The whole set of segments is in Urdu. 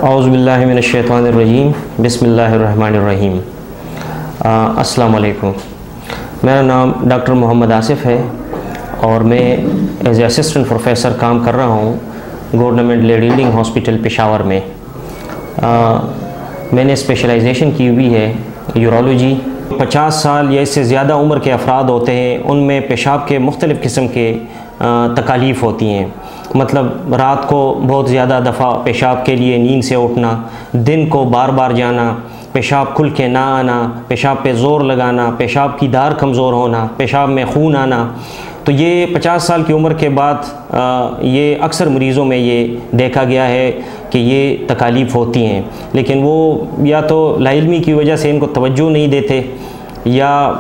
اعوذ باللہ من الشیطان الرجیم، بسم اللہ الرحمن الرحیم۔ السلام علیکم، میرا نام ڈاکٹر محمد آصف ہے اور میں ایز اے اسسٹنٹ پروفیسر کام کر رہا ہوں government lady healing hospital Peshawar میں۔ میں نے اسپیشلائزیشن کی ہوئی ہے یورولوجی۔ 50 سال یا اس سے زیادہ عمر کے افراد ہوتے ہیں، ان میں پیشاب کے مختلف قسم کے تکالیف ہوتی ہیں، مطلب رات کو بہت زیادہ دفعہ پیشاب کے لیے نیند سے اٹھنا، دن کو بار بار جانا، پیشاب کھل کے نہ آنا، پیشاب پہ زور لگانا، پیشاب کی دار کمزور ہونا، پیشاب میں خون آنا۔ تو یہ 50 سال کی عمر کے بعد یہ اکثر مریضوں میں یہ دیکھا گیا ہے کہ یہ تکالیف ہوتی ہیں، لیکن وہ یا تو لا علمی کی وجہ سے ان کو توجہ نہیں دیتے، یا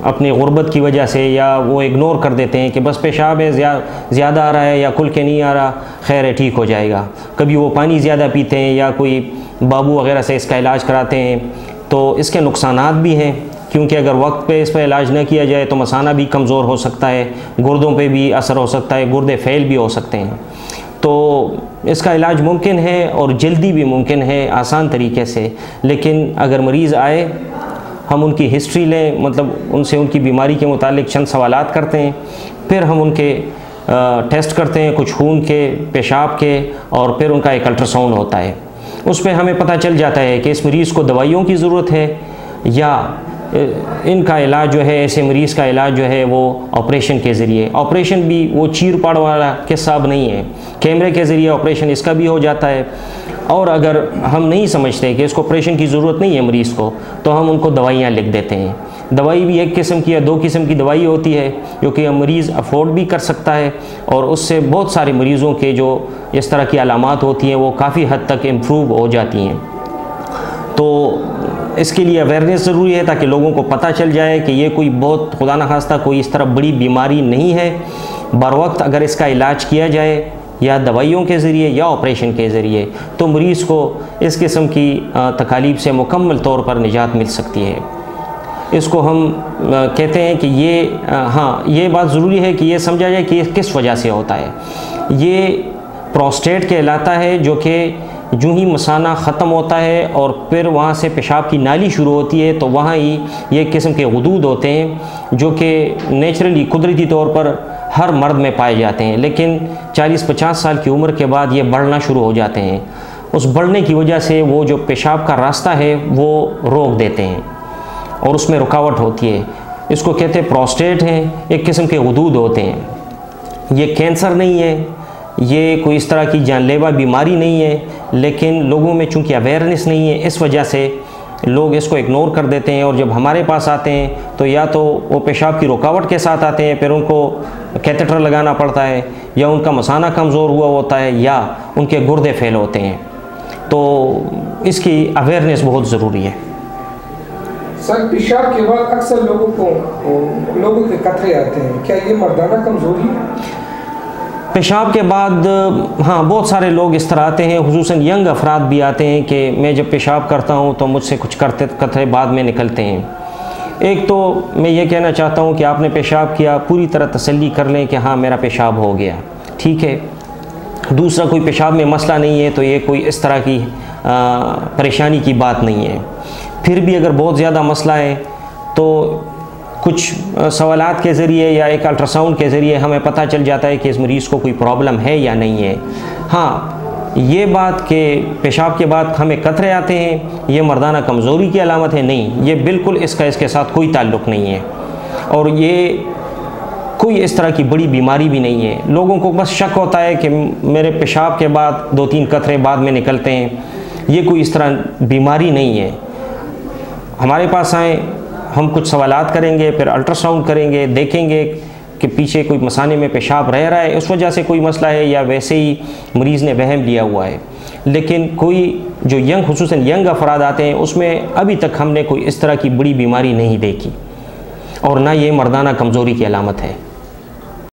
اپنی غربت کی وجہ سے، یا وہ اگنور کر دیتے ہیں کہ بس پیشاب ہے زیادہ آ رہا ہے یا کھل کے نہیں آ رہا، خیر ہے ٹھیک ہو جائے گا۔ کبھی وہ پانی زیادہ پیتے ہیں یا کوئی بابو وغیرہ سے اس کا علاج کراتے ہیں، تو اس کے نقصانات بھی ہیں، کیونکہ اگر وقت پہ اس پہ علاج نہ کیا جائے تو مثانہ بھی کمزور ہو سکتا ہے، گردوں پہ بھی اثر ہو سکتا ہے، گردے فیل بھی ہو سکتے ہیں۔ تو اس کا علاج ممکن ہے اور جلدی بھی ممکن ہے آسان طریقے سے، لیکن اگر مریض آئے، ہم ان کی ہسٹری لیں، مطلب ان سے ان کی بیماری کے متعلق چند سوالات کرتے ہیں، پھر ہم ان کے ٹیسٹ کرتے ہیں، کچھ خون کے، پیشاب کے، اور پھر ان کا ایک الٹرا ساؤنڈ ہوتا ہے۔ اس میں ہمیں پتہ چل جاتا ہے کہ اس مریض کو دوائیوں کی ضرورت ہے یا ان کا علاج جو ہے، ایسے مریض کا علاج جو ہے وہ آپریشن کے ذریعے، آپریشن بھی وہ چیر پاڑ والا قصہ اب نہیں ہے، کیمرے کے ذریعے آپریشن اس کا بھی ہو جاتا ہے۔ اور اگر ہم نہیں سمجھتے کہ اس کو آپریشن کی ضرورت نہیں ہے مریض کو، تو ہم ان کو دوائیاں لکھ دیتے ہیں۔ دوائی بھی ایک قسم کی یا 2 قسم کی دوائی ہوتی ہے جو کہ مریض افورڈ بھی کر سکتا ہے، اور اس سے بہت سارے مریضوں کے جو اس طرح کی علامات ہوتی ہیں وہ کافی حد تک امپروو ہو جاتی ہیں۔ تو اس کے لیے اویئرنیس ضروری ہے تاکہ لوگوں کو پتہ چل جائے کہ یہ کوئی بہت خدا نخواستہ کوئی اس طرح بڑی بیماری نہیں ہے۔ بر وقت اگر اس کا علاج کیا جائے یا دوائیوں کے ذریعے یا آپریشن کے ذریعے، تو مریض کو اس قسم کی تکالیف سے مکمل طور پر نجات مل سکتی ہے۔ اس کو ہم کہتے ہیں کہ یہ بات ضروری ہے کہ یہ سمجھا جائے کہ یہ کس وجہ سے ہوتا ہے۔ یہ پروسٹیٹ کہلاتا ہے، جو کہ جو ہی مثانہ ختم ہوتا ہے اور پھر وہاں سے پیشاب کی نالی شروع ہوتی ہے، تو وہاں ہی یہ قسم کے غدود ہوتے ہیں جو کہ نیچرلی قدرتی طور پر ہر مرد میں پائے جاتے ہیں، لیکن 40-50 سال کی عمر کے بعد یہ بڑھنا شروع ہو جاتے ہیں۔ اس بڑھنے کی وجہ سے وہ جو پیشاب کا راستہ ہے وہ روک دیتے ہیں اور اس میں رکاوٹ ہوتی ہے۔ اس کو کہتے ہیں پروسٹیٹ ہیں، ایک قسم کے غدود ہوتے ہیں۔ یہ کینسر نہیں ہے، یہ کوئی اس طرح کی جان لیوا بیماری نہیں ہے، لیکن لوگوں میں چونکہ اویئرنیس نہیں ہے، اس وجہ سے لوگ اس کو اگنور کر دیتے ہیں، اور جب ہمارے پاس آتے ہیں تو یا تو وہ پیشاب کی رکاوٹ کے ساتھ آتے ہیں، پھر ان کو کیتھیٹر لگانا پڑتا ہے، یا ان کا مثانہ کمزور ہوا ہوتا ہے، یا ان کے گردے فیل ہوتے ہیں۔ تو اس کی اویئرنیس بہت ضروری ہے۔ سر، پیشاب کے بعد اکثر لوگوں کے قطرے آتے ہیں، کیا یہ مردانہ کمزوری ہے؟ پیشاب کے بعد بہت سارے لوگ اس طرح آتے ہیں، خصوصاً ینگ افراد بھی آتے ہیں کہ میں جب پیشاب کرتا ہوں تو مجھ سے کچھ قطرے بعد میں نکلتے ہیں۔ ایک تو میں یہ کہنا چاہتا ہوں کہ آپ نے پیشاب کیا، پوری طرح تسلی کر لیں کہ ہاں میرا پیشاب ہو گیا، ٹھیک ہے۔ دوسرا، کوئی پیشاب میں مسئلہ نہیں ہے تو یہ کوئی اس طرح کی پریشانی کی بات نہیں ہے۔ پھر بھی اگر بہت زیادہ مسئلہ ہے تو کچھ سوالات کے ذریعے یا ایک الٹرا ساؤنڈ کے ذریعے ہمیں پتہ چل جاتا ہے کہ اس مریض کو کوئی پرابلم ہے یا نہیں ہے۔ یہ بات کہ پیشاب کے بعد ہمیں قطرے آتے ہیں یہ مردانہ کمزوری کی علامت ہے، نہیں، یہ بالکل اس کے ساتھ کوئی تعلق نہیں ہے، اور یہ کوئی اس طرح کی بڑی بیماری بھی نہیں ہے۔ لوگوں کو بس شک ہوتا ہے کہ میرے پیشاب کے بعد 2-3 قطرے بعد میں نکلتے ہیں، یہ کوئی اس طرح بیماری نہیں ہے۔ ہمارے پاس آئیں، ہم کچھ سوالات کریں گے، پھر الٹرا ساؤنڈ کریں گے، دیکھیں گے کہ پیچھے کوئی مثانے میں پیشاب رہ رہا ہے، اس وجہ سے کوئی مسئلہ ہے، یا ویسے ہی مریض نے وہم لیا ہوا ہے۔ لیکن کوئی جو خصوصاً ینگ افراد آتے ہیں، اس میں ابھی تک ہم نے کوئی اس طرح کی بڑی بیماری نہیں دیکھی، اور نہ یہ مردانہ کمزوری کی علامت ہے۔